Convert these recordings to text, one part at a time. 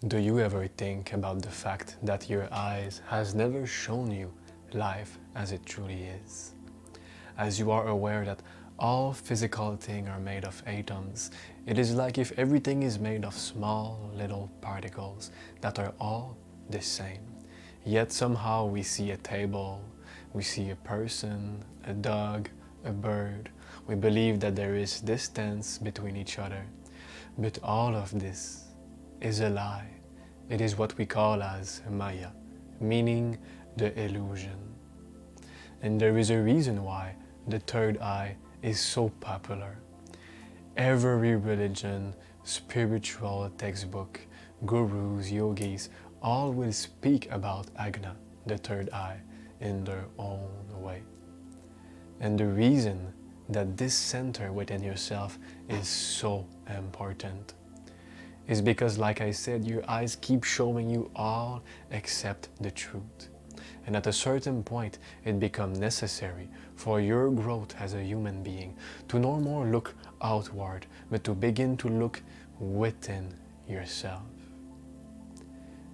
Do you ever think about the fact that your eyes has never shown you life as it truly is? As you are aware that all physical things are made of atoms, it is like if everything is made of small little particles that are all the same. Yet somehow we see a table, we see a person, a dog, a bird. We believe that there is distance between each other. But all of this is a lie. It is what we call as Maya, meaning the illusion. And there is a reason why the third eye is so popular. Every religion, spiritual textbook, gurus, yogis, all will speak about Agna, the third eye, in their own way. And the reason that this center within yourself is so important is because, like I said, your eyes keep showing you all except the truth. And at a certain point, it becomes necessary for your growth as a human being to no more look outward, but to begin to look within yourself.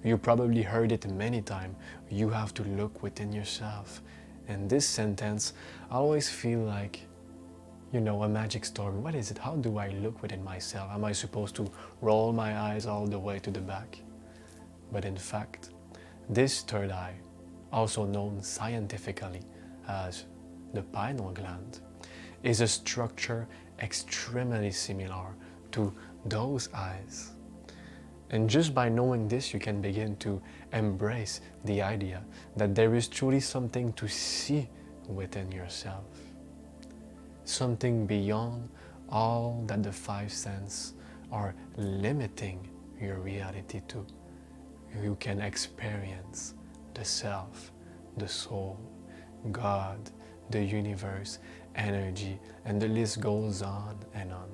You probably heard it many times, you have to look within yourself. And this sentence, I always feel like, you know, a magic story. What is it? How do I look within myself? Am I supposed to roll my eyes all the way to the back? But in fact, this third eye, also known scientifically as the pineal gland, is a structure extremely similar to those eyes. And just by knowing this, you can begin to embrace the idea that there is truly something to see within yourself. Something beyond all that the five senses are limiting your reality to. You can experience the self, the soul, God, the universe, energy, and the list goes on and on.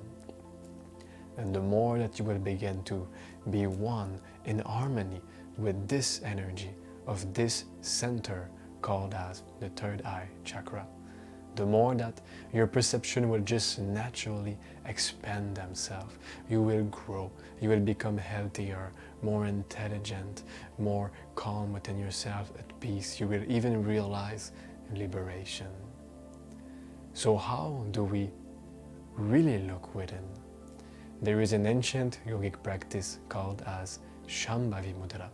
And the more that you will begin to be one in harmony with this energy of this center called as the third eye chakra, the more that your perception will just naturally expand themselves. You will grow, you will become healthier, more intelligent, more calm within yourself, at peace. You will even realize liberation. So how do we really look within? There is an ancient yogic practice called as Shambavi Mudra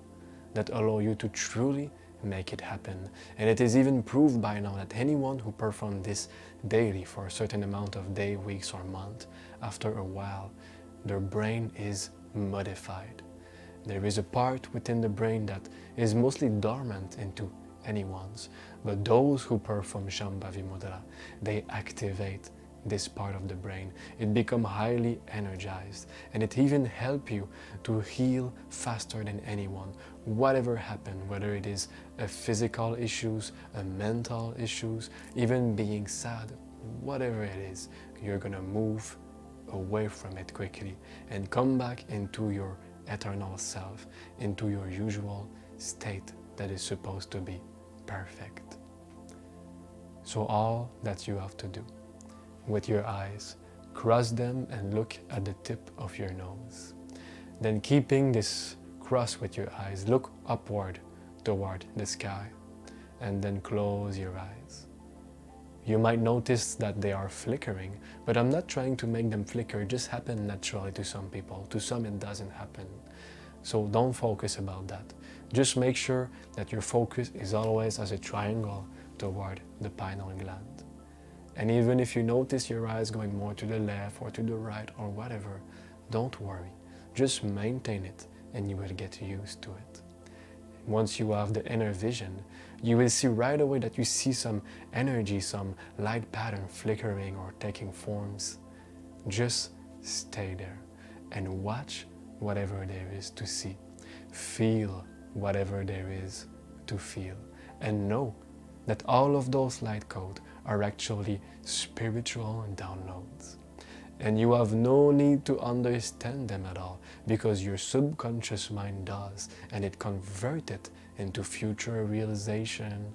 that allows you to truly make it happen. And it is even proved by now that anyone who performs this daily for a certain amount of days, weeks or months, after a while, their brain is modified. There is a part within the brain that is mostly dormant into anyone's, but those who perform Shambhavi Mudra, they activate this part of the brain. It becomes highly energized, and it even helps you to heal faster than anyone. Whatever happened, whether it is a physical issues, a mental issues, even being sad, whatever it is, you're gonna move away from it quickly and come back into your eternal self, into your usual state that is supposed to be perfect. So all that you have to do, with your eyes, cross them and look at the tip of your nose. Then keeping this cross with your eyes, look upward toward the sky and then close your eyes. You might notice that they are flickering, but I'm not trying to make them flicker. It just happens naturally to some people. To some it doesn't happen. So don't focus about that. Just make sure that your focus is always as a triangle toward the pineal gland. And even if you notice your eyes going more to the left or to the right or whatever, don't worry. Just maintain it and you will get used to it. Once you have the inner vision, you will see right away that you see some energy, some light pattern flickering or taking forms. Just stay there and watch whatever there is to see. Feel whatever there is to feel. And know that all of those light codes are actually spiritual downloads. And you have no need to understand them at all, because your subconscious mind does, and it converts it into future realization,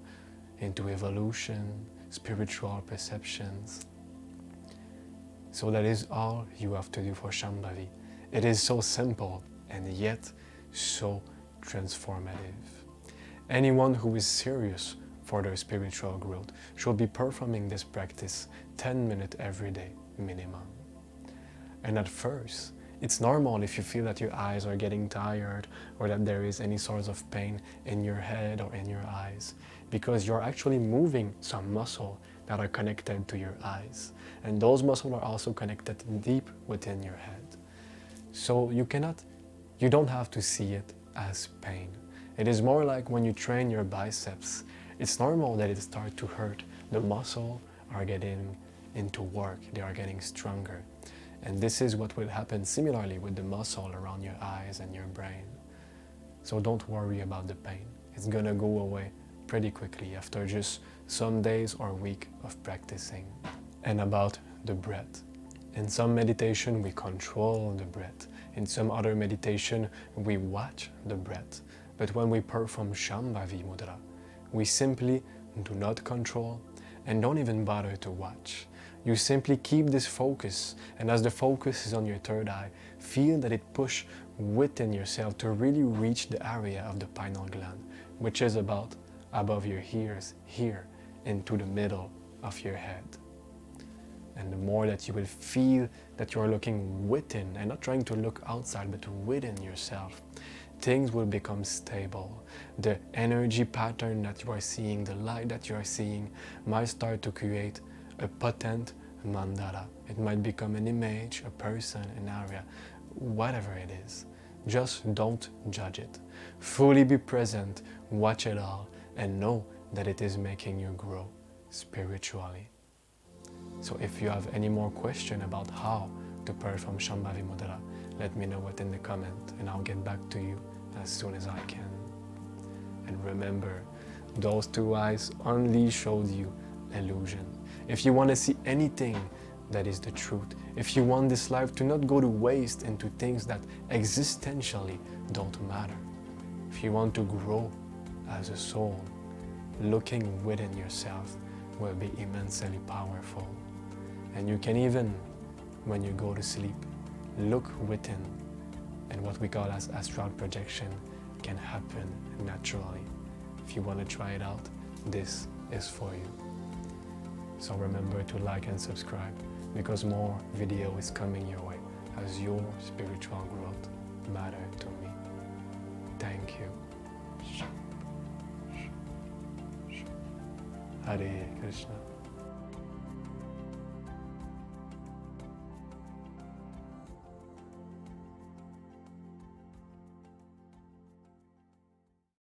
into evolution, spiritual perceptions. So that is all you have to do for Shambhavi. It is so simple and yet so transformative. Anyone who is serious for their spiritual growth should be performing this practice 10 minutes every day minimum. And at first, it's normal if you feel that your eyes are getting tired or that there is any sort of pain in your head or in your eyes, because you're actually moving some muscle that are connected to your eyes. And those muscles are also connected deep within your head. So you don't have to see it as pain. It is more like when you train your biceps, it's normal that it starts to hurt. The muscles are getting into work, they are getting stronger. And this is what will happen similarly with the muscle around your eyes and your brain. So don't worry about the pain. It's gonna go away pretty quickly after just some days or week of practicing. And about the breath. In some meditation we control the breath. In some other meditation we watch the breath. But when we perform Shambhavi Mudra, we simply do not control and don't even bother to watch. You simply keep this focus, and as the focus is on your third eye, feel that it pushes within yourself to really reach the area of the pineal gland, which is about above your ears, here, into the middle of your head. And the more that you will feel that you are looking within, and not trying to look outside, but within yourself, things will become stable. The energy pattern that you are seeing, the light that you are seeing, might start to create a potent mandala. It might become an image, a person, an area, whatever it is. Just don't judge it. Fully be present, watch it all, and know that it is making you grow spiritually. So if you have any more questions about how to perform Shambhavi Mudra, let me know it in the comment and I'll get back to you as soon as I can. And remember, those two eyes only showed you illusion. If you want to see anything that is the truth, if you want this life to not go to waste into things that existentially don't matter, if you want to grow as a soul, looking within yourself will be immensely powerful. And you can even, when you go to sleep, look within, and what we call as astral projection can happen naturally. If you want to try it out, this is for you. So remember to like and subscribe, because more video is coming your way as your spiritual growth matters to me. Thank you. Hare Krishna.